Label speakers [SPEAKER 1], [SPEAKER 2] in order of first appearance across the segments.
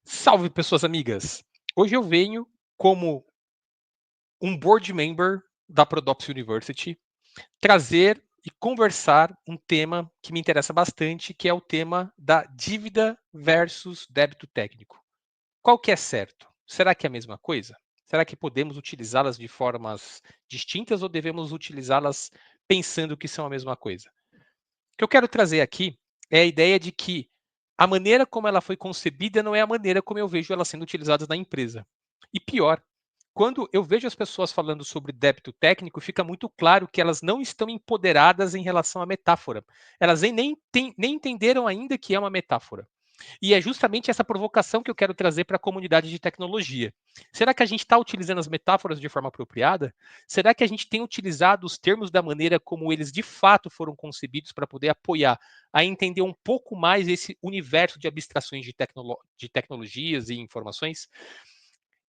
[SPEAKER 1] Salve, pessoas amigas! Hoje eu venho como um board member da Prodops University trazer e conversar um tema que me interessa bastante, que é o tema da dívida versus débito técnico. Qual que é certo? Será que é a mesma coisa? Será que podemos utilizá-las de formas distintas ou devemos utilizá-las pensando que são a mesma coisa? O que eu quero trazer aqui é a ideia de que a maneira como ela foi concebida não é a maneira como eu vejo ela sendo utilizada na empresa. E pior, quando eu vejo as pessoas falando sobre débito técnico, fica muito claro que elas não estão empoderadas em relação à metáfora. Elas nem entenderam ainda que é uma metáfora. E é justamente essa provocação que eu quero trazer para a comunidade de tecnologia. Será que a gente está utilizando as metáforas de forma apropriada? Será que a gente tem utilizado os termos da maneira como eles de fato foram concebidos para poder apoiar a entender um pouco mais esse universo de abstrações de tecnologias e informações?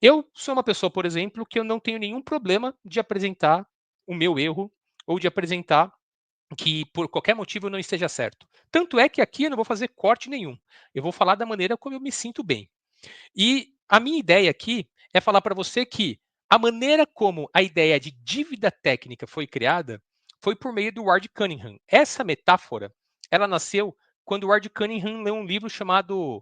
[SPEAKER 1] Eu sou uma pessoa, por exemplo, que eu não tenho nenhum problema de apresentar o meu erro ou de apresentar que por qualquer motivo eu não esteja certo. Tanto é que aqui eu não vou fazer corte nenhum. Eu vou falar da maneira como eu me sinto bem. E a minha ideia aqui é falar para você que a maneira como a ideia de dívida técnica foi criada foi por meio do Ward Cunningham. Essa metáfora, ela nasceu quando o Ward Cunningham leu um livro chamado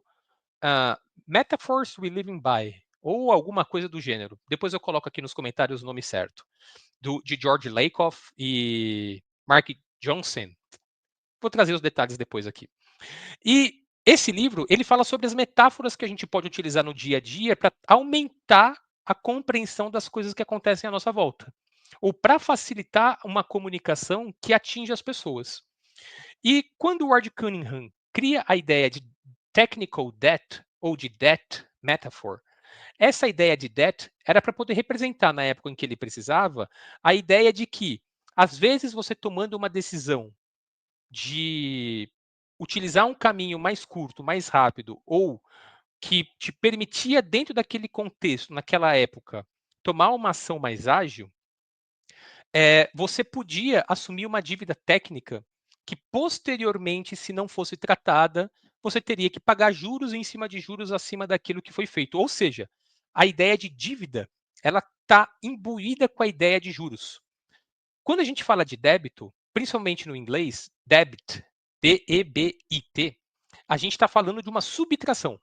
[SPEAKER 1] ah, Metaphors We Living By, ou alguma coisa do gênero. Depois eu coloco aqui nos comentários o nome certo. De George Lakoff e Mark Johnson. Vou trazer os detalhes depois aqui. E esse livro, ele fala sobre as metáforas que a gente pode utilizar no dia a dia para aumentar a compreensão das coisas que acontecem à nossa volta, ou para facilitar uma comunicação que atinge as pessoas. E quando o Ward Cunningham cria a ideia de technical debt ou de debt metaphor, essa ideia de debt era para poder representar, na época em que ele precisava, a ideia de que, às vezes, você tomando uma decisão de utilizar um caminho mais curto, mais rápido, ou que te permitia, dentro daquele contexto, naquela época, tomar uma ação mais ágil, você podia assumir uma dívida técnica que, posteriormente, se não fosse tratada, você teria que pagar juros em cima de juros acima daquilo que foi feito. Ou seja, a ideia de dívida ela está imbuída com a ideia de juros. Quando a gente fala de débito, principalmente no inglês, debit, D-E-B-I-T, a gente está falando de uma subtração.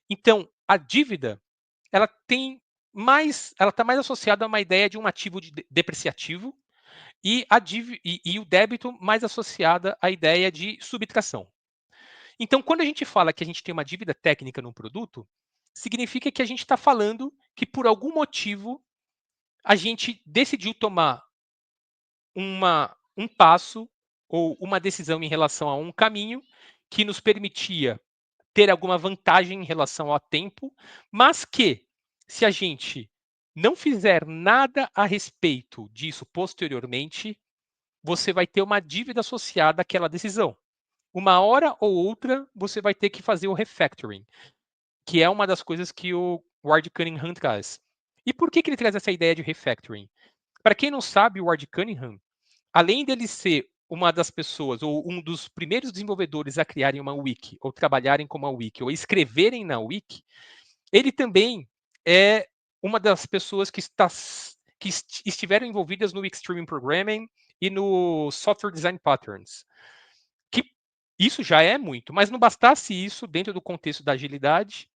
[SPEAKER 1] Então, a dívida, ela está mais associada a uma ideia de um ativo depreciativo e o débito mais associada à ideia de subtração. Então, quando a gente fala que a gente tem uma dívida técnica num produto, significa que a gente está falando que por algum motivo a gente decidiu tomar um passo ou uma decisão em relação a um caminho que nos permitia ter alguma vantagem em relação ao tempo, mas que, se a gente não fizer nada a respeito disso posteriormente, você vai ter uma dívida associada àquela decisão. Uma hora ou outra, você vai ter que fazer o refactoring, que é uma das coisas que o Ward Cunningham traz. E por que ele traz essa ideia de refactoring? Para quem não sabe, o Ward Cunningham, além dele ser uma das pessoas ou um dos primeiros desenvolvedores a criarem uma wiki, ou trabalharem com uma wiki, ou escreverem na wiki, ele também é uma das pessoas que estiveram envolvidas no Extreme Programming e no Software Design Patterns. Que isso já é muito, mas não bastasse isso, dentro do contexto da agilidade,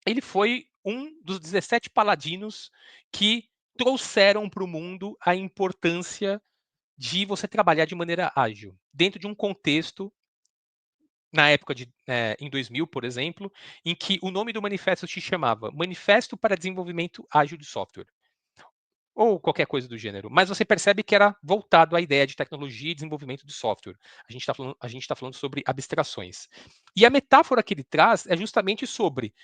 [SPEAKER 1] ele foi um dos 17 paladinos que trouxeram para o mundo a importância de você trabalhar de maneira ágil, dentro de um contexto, na época em 2000, por exemplo, em que o nome do manifesto se chamava Manifesto para Desenvolvimento Ágil de Software, ou qualquer coisa do gênero. Mas você percebe que era voltado à ideia de tecnologia e desenvolvimento de software. A gente tá falando sobre abstrações. E a metáfora que ele traz é justamente sobre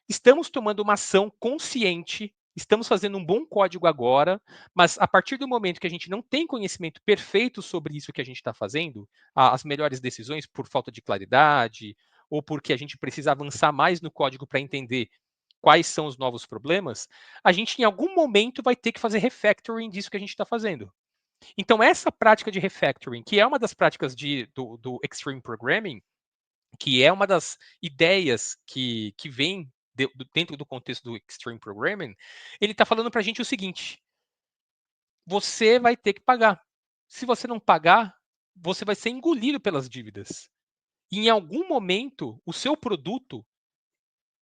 [SPEAKER 1] estamos tomando uma ação consciente, estamos fazendo um bom código agora, mas a partir do momento que a gente não tem conhecimento perfeito sobre isso que a gente está fazendo, as melhores decisões por falta de claridade, ou porque a gente precisa avançar mais no código para entender quais são os novos problemas, a gente em algum momento vai ter que fazer refactoring disso que a gente está fazendo. Então, essa prática de refactoring, que é uma das práticas do Extreme Programming, que é uma das ideias que vem dentro do contexto do Extreme Programming, ele está falando para a gente o seguinte: você vai ter que pagar. Se você não pagar, você vai ser engolido pelas dívidas. E em algum momento, o seu produto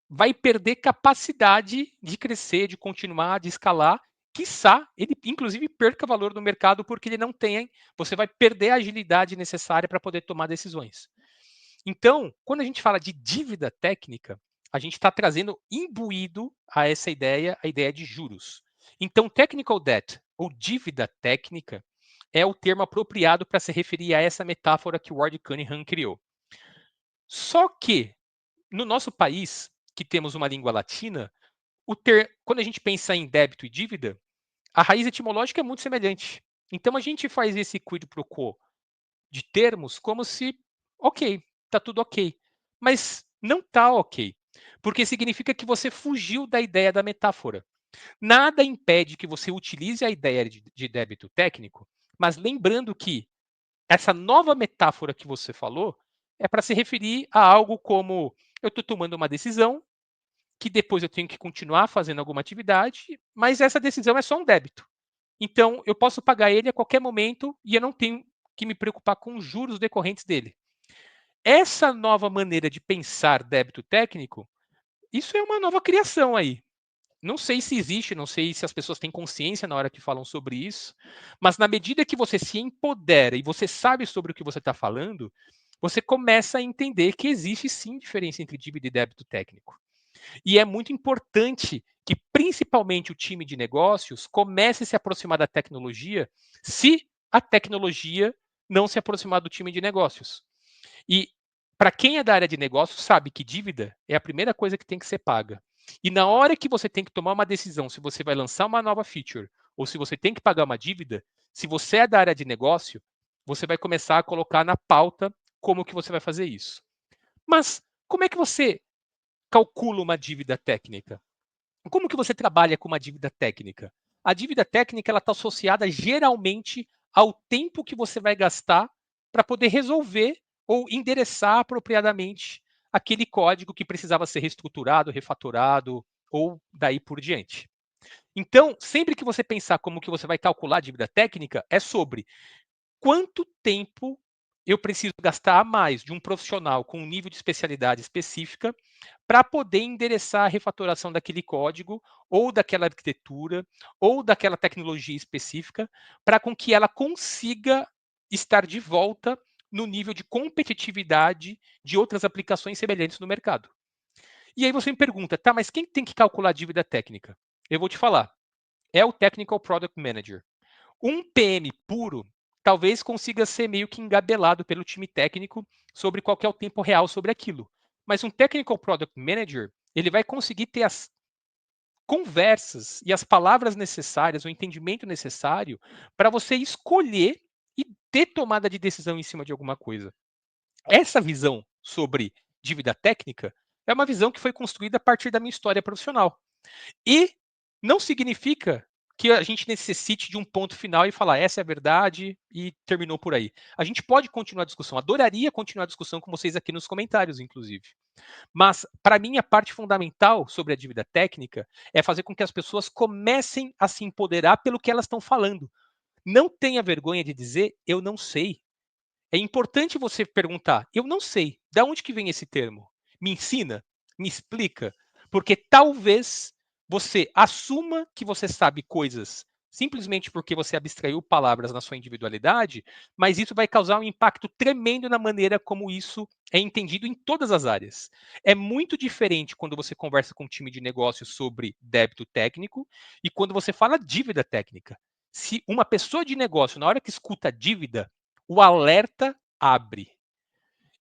[SPEAKER 1] vai perder capacidade de crescer, de continuar, de escalar. Quiçá ele, inclusive, perca valor no mercado porque ele não tem. Você vai perder a agilidade necessária para poder tomar decisões. Então, quando a gente fala de dívida técnica, a gente está trazendo imbuído a essa ideia, a ideia de juros. Então, technical debt, ou dívida técnica, é o termo apropriado para se referir a essa metáfora que o Ward Cunningham criou. Só que, no nosso país, que temos uma língua latina, quando a gente pensa em débito e dívida, a raiz etimológica é muito semelhante. Então, a gente faz esse quid pro quo de termos como se, ok, está tudo ok. Mas não está ok. Porque significa que você fugiu da ideia da metáfora. Nada impede que você utilize a ideia de débito técnico, mas lembrando que essa nova metáfora que você falou é para se referir a algo como eu estou tomando uma decisão, que depois eu tenho que continuar fazendo alguma atividade, mas essa decisão é só um débito. Então, eu posso pagar ele a qualquer momento e eu não tenho que me preocupar com os juros decorrentes dele. Essa nova maneira de pensar débito técnico, isso é uma nova criação aí. Não sei se existe, não sei se as pessoas têm consciência na hora que falam sobre isso, mas na medida que você se empodera e você sabe sobre o que você está falando, você começa a entender que existe sim diferença entre dívida e débito técnico. E é muito importante que, principalmente, o time de negócios comece a se aproximar da tecnologia, se a tecnologia não se aproximar do time de negócios. E para quem é da área de negócios, sabe que dívida é a primeira coisa que tem que ser paga. E na hora que você tem que tomar uma decisão se você vai lançar uma nova feature ou se você tem que pagar uma dívida, se você é da área de negócio, você vai começar a colocar na pauta como que você vai fazer isso. Mas como é que você calcula uma dívida técnica? Como que você trabalha com uma dívida técnica? A dívida técnica ela está associada geralmente ao tempo que você vai gastar para poder resolver ou endereçar apropriadamente aquele código que precisava ser reestruturado, refatorado ou daí por diante. Então, sempre que você pensar como que você vai calcular a dívida técnica, é sobre quanto tempo eu preciso gastar a mais de um profissional com um nível de especialidade específica para poder endereçar a refatoração daquele código ou daquela arquitetura ou daquela tecnologia específica para com que ela consiga estar de volta no nível de competitividade de outras aplicações semelhantes no mercado. E aí você me pergunta, tá, mas quem tem que calcular a dívida técnica? Eu vou te falar, é o Technical Product Manager. Um PM puro talvez consiga ser meio que engabelado pelo time técnico sobre qual é o tempo real sobre aquilo. Mas um Technical Product Manager, ele vai conseguir ter as conversas e as palavras necessárias, o entendimento necessário para você escolher e ter tomada de decisão em cima de alguma coisa. Essa visão sobre dívida técnica é uma visão que foi construída a partir da minha história profissional. E não significa que a gente necessite de um ponto final e falar essa é a verdade e terminou por aí. A gente pode continuar a discussão. Adoraria continuar a discussão com vocês aqui nos comentários, inclusive. Mas, para mim, a parte fundamental sobre a dívida técnica é fazer com que as pessoas comecem a se empoderar pelo que elas estão falando. Não tenha vergonha de dizer eu não sei. É importante você perguntar: eu não sei, da onde que vem esse termo? Me ensina? Me explica? Porque talvez você assuma que você sabe coisas simplesmente porque você abstraiu palavras na sua individualidade, mas isso vai causar um impacto tremendo na maneira como isso é entendido em todas as áreas. É muito diferente quando você conversa com um time de negócio sobre débito técnico e quando você fala dívida técnica. Se uma pessoa de negócio, na hora que escuta dívida, o alerta abre.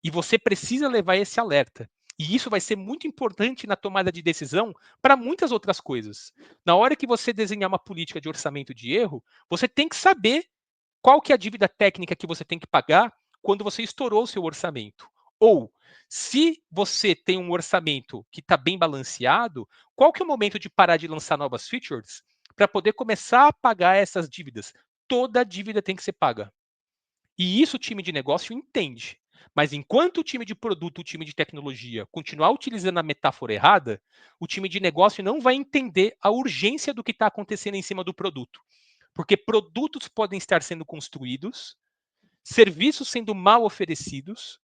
[SPEAKER 1] E você precisa levar esse alerta. E isso vai ser muito importante na tomada de decisão para muitas outras coisas. Na hora que você desenhar uma política de orçamento de erro, você tem que saber qual que é a dívida técnica que você tem que pagar quando você estourou o seu orçamento. Ou, se você tem um orçamento que está bem balanceado, qual que é o momento de parar de lançar novas features para poder começar a pagar essas dívidas? Toda dívida tem que ser paga. E isso o time de negócio entende. Mas enquanto o time de produto, o time de tecnologia continuar utilizando a metáfora errada, o time de negócio não vai entender a urgência do que está acontecendo em cima do produto. Porque produtos podem estar sendo construídos, serviços sendo mal oferecidos,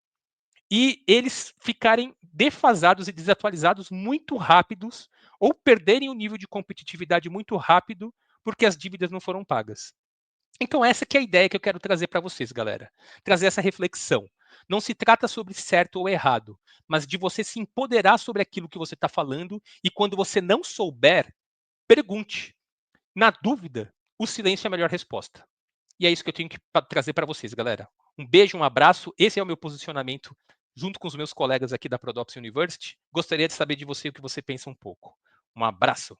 [SPEAKER 1] e eles ficarem defasados e desatualizados muito rápidos, ou perderem o nível de competitividade muito rápido, porque as dívidas não foram pagas. Então essa que é a ideia que eu quero trazer para vocês, galera. Trazer essa reflexão. Não se trata sobre certo ou errado, mas de você se empoderar sobre aquilo que você está falando e quando você não souber, pergunte. Na dúvida, o silêncio é a melhor resposta. E é isso que eu tenho que trazer para vocês, galera. Um beijo, um abraço. Esse é o meu posicionamento junto com os meus colegas aqui da Prodops University. Gostaria de saber de você o que você pensa um pouco. Um abraço.